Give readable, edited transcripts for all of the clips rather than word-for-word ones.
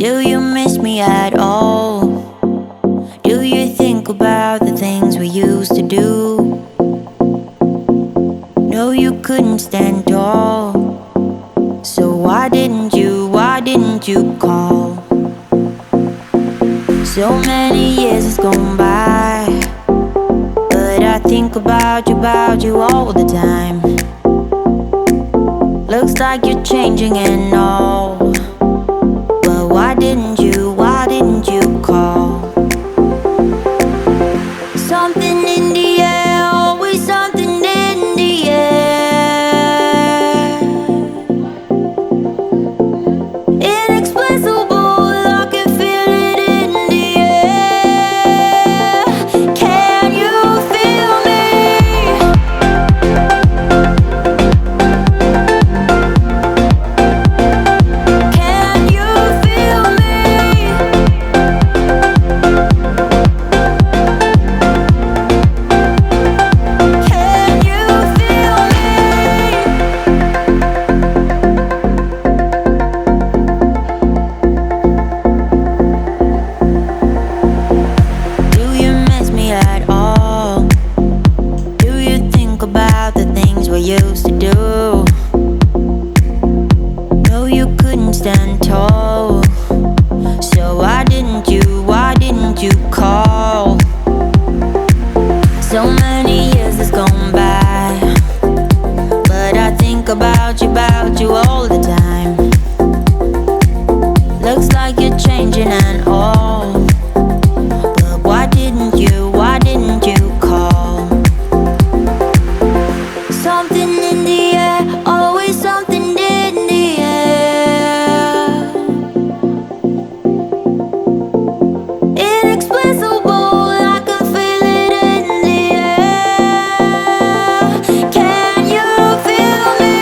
Do you miss me at all? Do you think about the things we used to do? No, you couldn't stand tall. So why didn't you call? So many years has gone by, but I think about you all the time. Looks like you're changing and all, but why didn't you call? Something in the air, always something in the air. Inexplicable, I can feel it in the air. Can you feel me? Can you feel me? Can you feel me? Do you miss me at all? Do you think about the things we used to do? No, you couldn't stand tall. So why didn't you call? So many years has gone by, but I think about you all the time. Looks like you're changing and all, but why didn't you call? Something in the air, always something in the air. Inexplicable, I can feel it in the air. Can you feel me?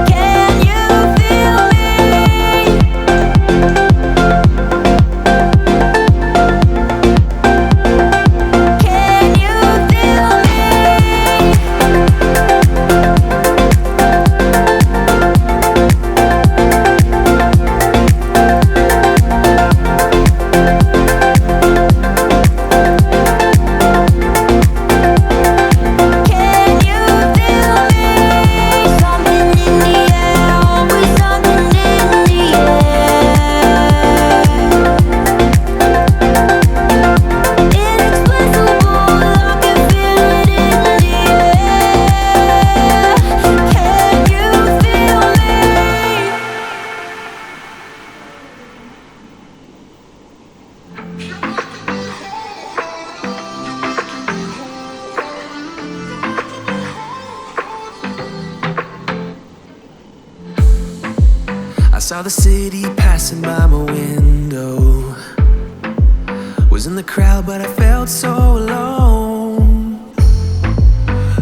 Can you feel me? Can you feel me? Can you feel me? Something in the air, always something in the air. Inexplicable, I can feel it in the air. Can you feel me? I saw the city passing by my window. Was in the crowd, but I felt so alone.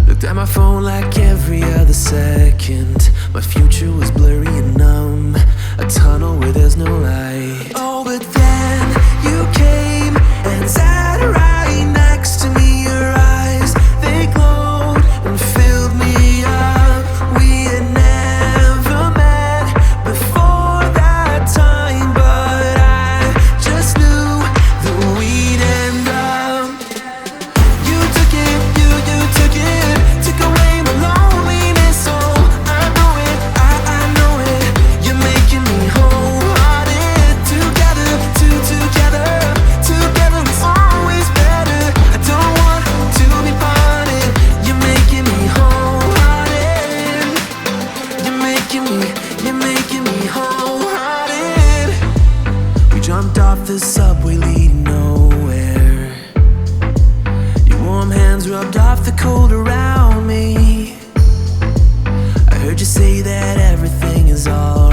Looked at my phone like every other second. My future was blurry and numb, a tunnel where there's no light. Oh, but then you came and sat right next to me. Your eyes, they glowed and filled me up. We had never met before that time, but I just knew that we'd end up. You took it, you took it, took away my loneliness. Oh, I know it, I know it. You're making me wholehearted. Together, together, together is always better. I don't want to be parted. You're making me wholehearted. You're making me wholehearted. We jumped off the subway leading nowhere. Your warm hands rubbed off the cold around me. I heard you say that everything is all